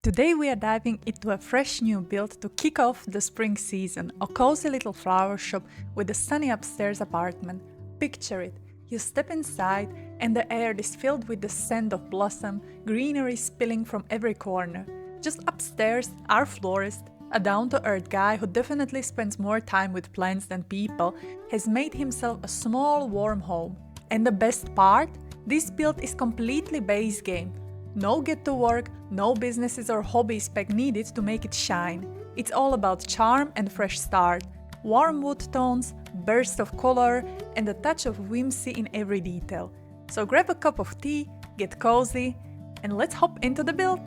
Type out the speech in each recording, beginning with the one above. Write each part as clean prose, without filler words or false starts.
Today we are diving into a fresh new build to kick off the spring season, a cozy little flower shop with a sunny upstairs apartment. Picture it. You step inside and the air is filled with the scent of blossom, greenery spilling from every corner. Just upstairs, our florist, a down-to-earth guy who definitely spends more time with plants than people, has made himself a small warm home. And the best part? This build is completely base game. No get to work, no businesses or hobbies spec needed to make it shine. It's all about charm and fresh start. Warm wood tones, bursts of color, and a touch of whimsy in every detail. So grab a cup of tea, get cozy, and let's hop into the build.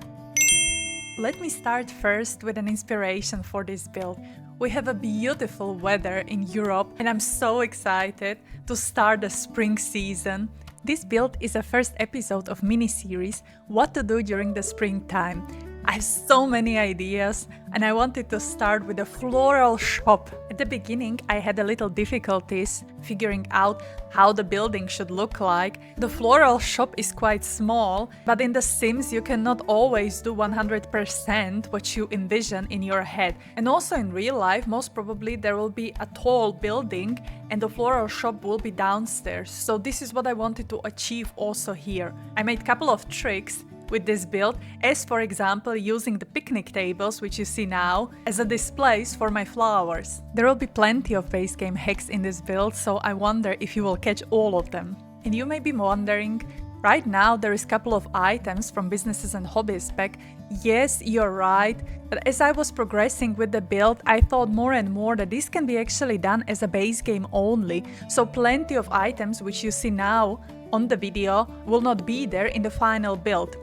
Let me start first with an inspiration for this build. We have a beautiful weather in Europe and I'm so excited to start the spring season. This build is a first episode of miniseries, What to Do During the Springtime. I have so many ideas and I wanted to start with a floral shop. At the beginning I had a little difficulties figuring out how the building should look like. The floral shop is quite small, but in The Sims you cannot always do 100% what you envision in your head. And also in real life, most probably there will be a tall building and the floral shop will be downstairs. So this is what I wanted to achieve also here. I made a couple of tricks with this build, as for example using the picnic tables which you see now as a displays for my flowers. There will be plenty of base game hacks in this build, so I wonder if you will catch all of them. And you may be wondering, right now there is a couple of items from Businesses and Hobbies pack. Yes, you're right, but as I was progressing with the build I thought more and more that this can be actually done as a base game only, so plenty of items which you see now on the video will not be there in the final build.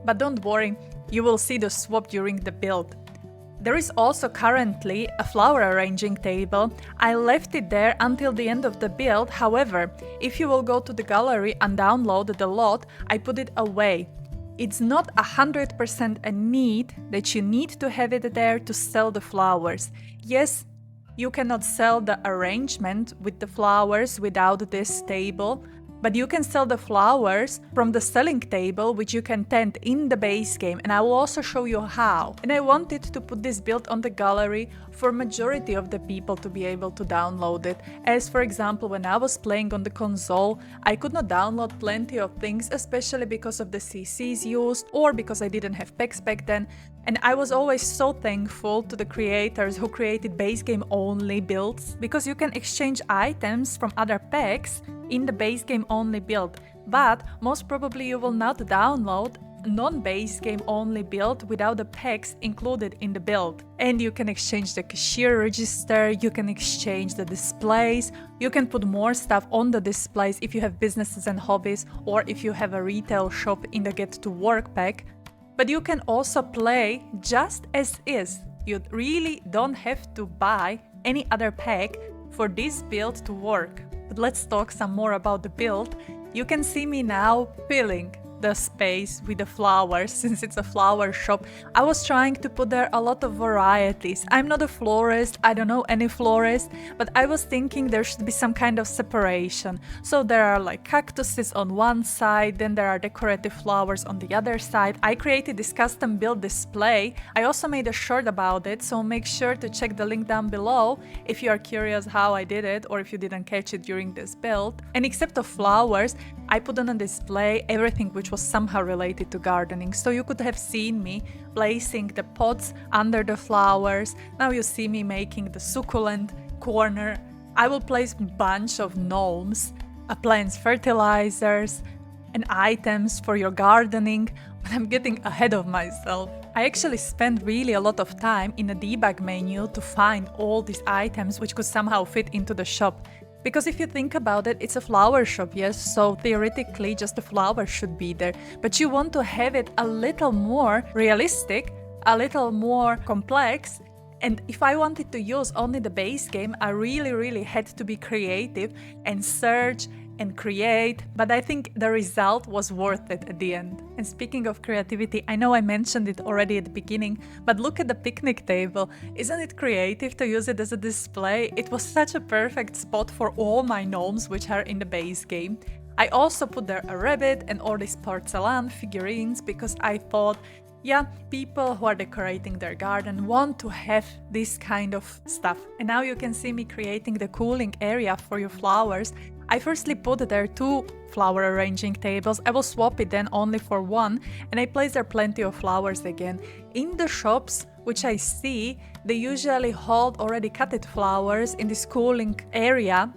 But don't worry, you will see the swap during the build. There is also currently a flower arranging table. I left it there until the end of the build, however, if you will go to the gallery and download the lot, I put it away. It's not 100% a need that you need to have it there to sell the flowers. Yes, you cannot sell the arrangement with the flowers without this table, but you can sell the flowers from the selling table which you can tend in the base game, and I will also show you how. And I wanted to put this build on the gallery for majority of the people to be able to download it. As for example, when I was playing on the console, I could not download plenty of things, especially because of the CCs used or because I didn't have packs back then. And I was always so thankful to the creators who created base game only builds, because you can exchange items from other packs in the base game only build, but most probably you will not download non-base game only build without the packs included in the build. And you can exchange the cashier register, you can exchange the displays, you can put more stuff on the displays if you have Businesses and Hobbies or if you have a retail shop in the Get to Work pack. But you can also play just as is. You really don't have to buy any other pack for this build to work. But let's talk some more about the build. You can see me now filling the space with the flowers since it's a flower shop. I was trying to put there a lot of varieties. I'm not a florist, I don't know any florist, but I was thinking there should be some kind of separation. So there are like cactuses on one side, then there are decorative flowers on the other side. I created this custom build display. I also made a short about it, so make sure to check the link down below if you are curious how I did it or if you didn't catch it during this build. And except of flowers, I put on a display everything which was somehow related to gardening. So you could have seen me placing the pots under the flowers. Now you see me making the succulent corner. I will place a bunch of gnomes, plants fertilizers, and items for your gardening. But I'm getting ahead of myself. I actually spent really a lot of time in the debug menu to find all these items which could somehow fit into the shop. Because if you think about it, it's a flower shop, yes, so theoretically just the flowers should be there. But you want to have it a little more realistic, a little more complex. And if I wanted to use only the base game, I really had to be creative and search and create, but I think the result was worth it at the end. And speaking of creativity, I know I mentioned it already at the beginning, but look at the picnic table. Isn't it creative to use it as a display? It was such a perfect spot for all my gnomes which are in the base game. I also put there a rabbit and all these porcelain figurines because I thought Yeah, people who are decorating their garden want to have this kind of stuff. And now you can see me creating the cooling area for your flowers. I firstly put there 2 flower arranging tables. I will swap it then only for 1, and I place there plenty of flowers again. In the shops, which I see, they usually hold already cutted flowers in this cooling area.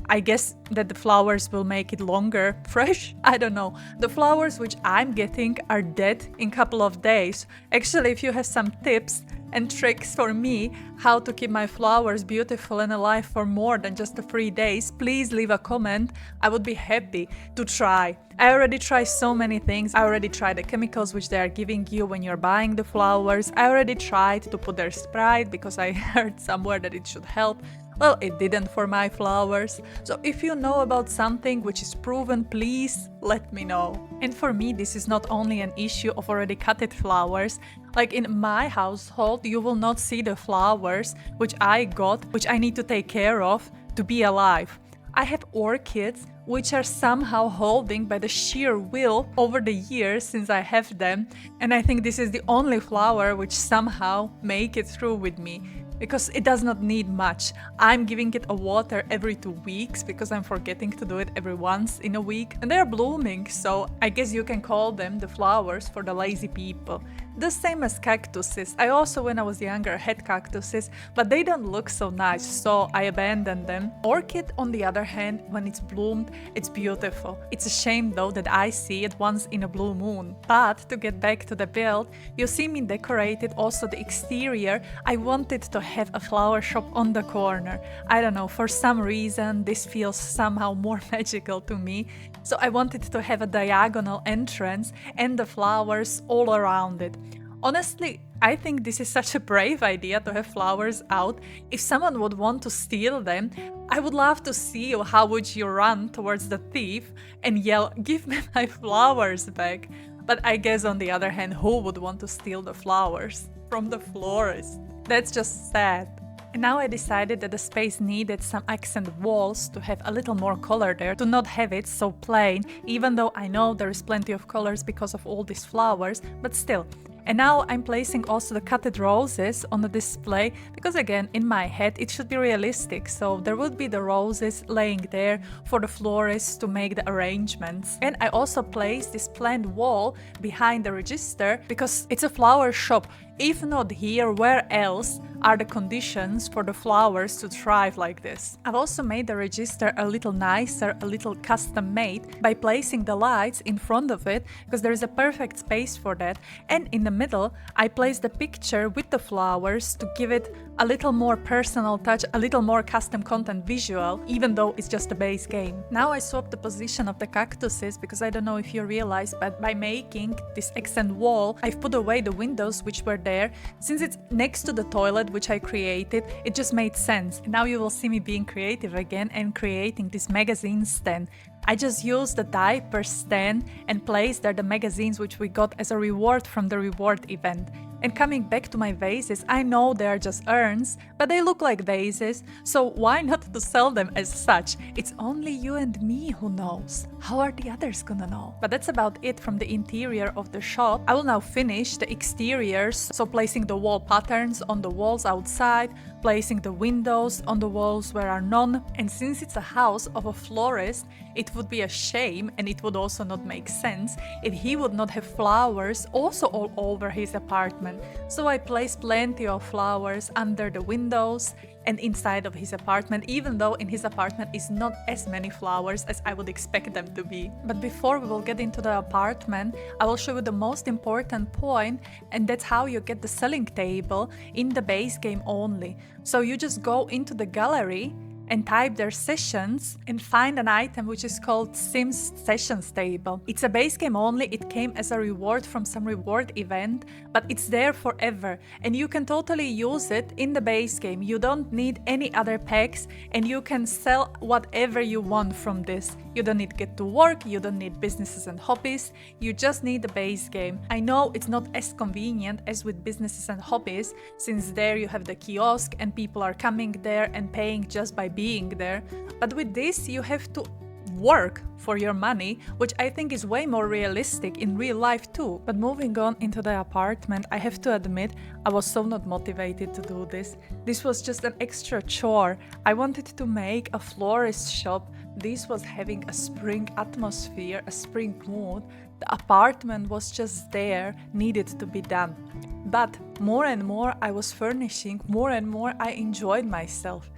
I guess that the flowers will make it longer fresh. I don't know. The flowers which I'm getting are dead in a couple of days. Actually, if you have some tips and tricks for me how to keep my flowers beautiful and alive for more than just 3 days, please leave a comment. I would be happy to try. I already tried so many things. I already tried the chemicals which they are giving you when you're buying the flowers. I already tried to put their Sprite because I heard somewhere that it should help. Well, it didn't for my flowers. So if you know about something which is proven, please let me know. And for me, this is not only an issue of already cutted flowers. Like in my household, you will not see the flowers which I got, which I need to take care of to be alive. I have orchids which are somehow holding by the sheer will over the years since I have them, and I think this is the only flower which somehow make it through with me. Because it does not need much. I'm giving it a water every 2 weeks because I'm forgetting to do it every once in a week. And they're blooming, so I guess you can call them the flowers for the lazy people. The same as cactuses. I also, when I was younger, had cactuses, but they don't look so nice, so I abandoned them. Orchid, on the other hand, when it's bloomed, it's beautiful. It's a shame though that I see it once in a blue moon. But to get back to the build, you see me decorated also the exterior. I wanted to have a flower shop on the corner. I don't know, for some reason this feels somehow more magical to me. So I wanted to have a diagonal entrance and the flowers all around it. Honestly, I think this is such a brave idea to have flowers out. If someone would want to steal them, I would love to see you how would you run towards the thief and yell, "Give me my flowers back." But I guess on the other hand, who would want to steal the flowers from the florist? That's just sad. And now I decided that the space needed some accent walls to have a little more color there, to not have it so plain, even though I know there is plenty of colors because of all these flowers, but still. And now I'm placing also the cutted roses on the display, because again, in my head, it should be realistic. So there would be the roses laying there for the florist to make the arrangements. And I also placed this planned wall behind the register because it's a flower shop. If not here, where else are the conditions for the flowers to thrive like this? I've also made the register a little nicer, a little custom made by placing the lights in front of it, because there is a perfect space for that. And in the middle, I placed the picture with the flowers to give it a little more personal touch, a little more custom content visual, even though it's just a base game. Now I swapped the position of the cactuses because I don't know if you realize, but by making this accent wall, I've put away the windows which were there. Since it's next to the toilet which I created, it just made sense. And now you will see me being creative again and creating this magazine stand. I just used the diaper stand and placed there the magazines which we got as a reward from the reward event. And coming back to my vases, I know they are just urns, but they look like vases, so why not to sell them as such? It's only you and me who knows. How are the others gonna know? But that's about it from the interior of the shop. I will now finish the exteriors, so placing the wall patterns on the walls outside, placing the windows on the walls where are none. And since it's a house of a florist, it would be a shame, and it would also not make sense, if he would not have flowers also all over his apartment. So I placed plenty of flowers under the windows and inside of his apartment, even though in his apartment is not as many flowers as I would expect them to be. But before we will get into the apartment, I will show you the most important point, and that's how you get the selling table in the base game only. So you just go into the gallery and type their sessions and find an item which is called Sims Sessions Table. It's a base game only, it came as a reward from some reward event, but it's there forever and you can totally use it in the base game. You don't need any other packs and you can sell whatever you want from this. You don't need Get to Work, you don't need Businesses and Hobbies, you just need the base game. I know it's not as convenient as with Businesses and Hobbies, since there you have the kiosk and people are coming there and paying just by being there, but with this you have to work for your money, which I think is way more realistic in real life too. But moving on into the apartment, I have to admit I was so not motivated to do this. This was just an extra chore. I wanted to make a florist shop. This was having a spring atmosphere, a spring mood. The apartment was just there, needed to be done. But more and more I was furnishing, more and more I enjoyed myself.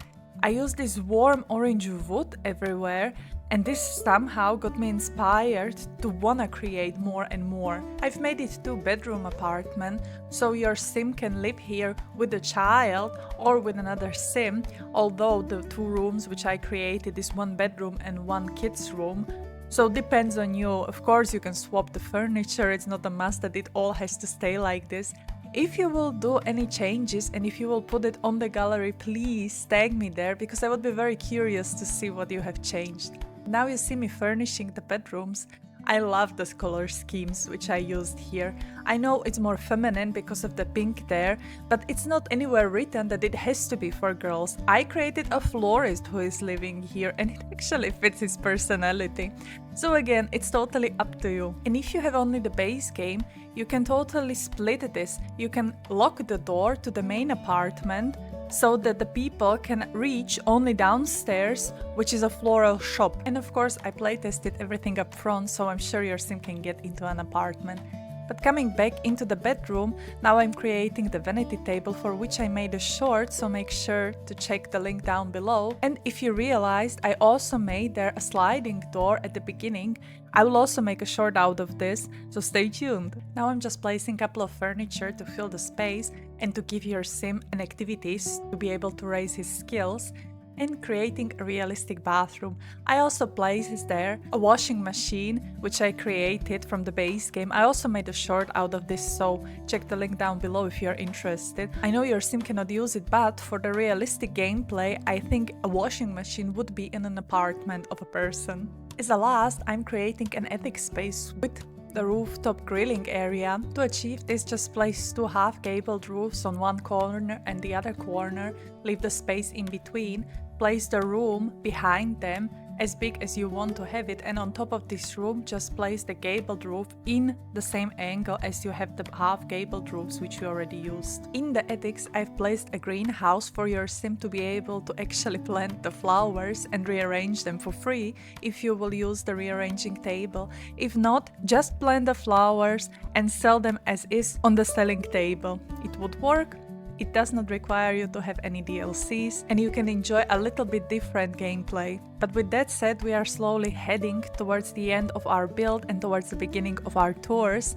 I used this warm orange wood everywhere, and this somehow got me inspired to wanna create more and more. I've made it 2-bedroom apartment, so your sim can live here with a child or with another sim, although the 2 rooms which I created is 1 bedroom and 1 kids room. So depends on you. Of course you can swap the furniture, it's not a must that it all has to stay like this. If you will do any changes and if you will put it on the gallery, please tag me there, because I would be very curious to see what you have changed. Now you see me furnishing the bedrooms. I love the color schemes which I used here. I know it's more feminine because of the pink there, but it's not anywhere written that it has to be for girls. I created a florist who is living here and it actually fits his personality. So again, it's totally up to you. And if you have only the base game, you can totally split this. You can lock the door to the main apartment so that the people can reach only downstairs, which is a floral shop. And of course I playtested everything up front, so I'm sure your sim can get into an apartment. But coming back into the bedroom, now I'm creating the vanity table, for which I made a short, so make sure to check the link down below. And if you realized, I also made there a sliding door at the beginning. I will also make a short out of this, so stay tuned. Now I'm just placing a couple of furniture to fill the space and to give your sim an activities to be able to raise his skills, and creating a realistic bathroom. I also placed there a washing machine, which I created from the base game. I also made a short out of this, so check the link down below if you're interested. I know your sim cannot use it, but for the realistic gameplay, I think a washing machine would be in an apartment of a person. As a last, I'm creating an attic space with the rooftop grilling area. To achieve this, just place 2 half-gabled roofs on one corner and the other corner, leave the space in between, place the room behind them as big as you want to have it, and on top of this room just place the gabled roof in the same angle as you have the half-gabled roofs which you already used. In the attics I've placed a greenhouse for your sim to be able to actually plant the flowers and rearrange them for free if you will use the rearranging table. If not, just plant the flowers and sell them as is on the selling table. It would work. It does not require you to have any DLCs, and you can enjoy a little bit different gameplay. But with that said, we are slowly heading towards the end of our build and towards the beginning of our tours.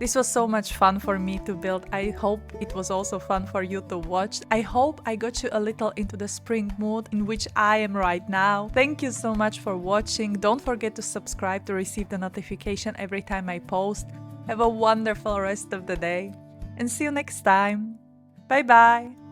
This was so much fun for me to build. I hope it was also fun for you to watch. I hope I got you a little into the spring mood in which I am right now. Thank you so much for watching. Don't forget to subscribe to receive the notification every time I post. Have a wonderful rest of the day and see you next time. Bye bye!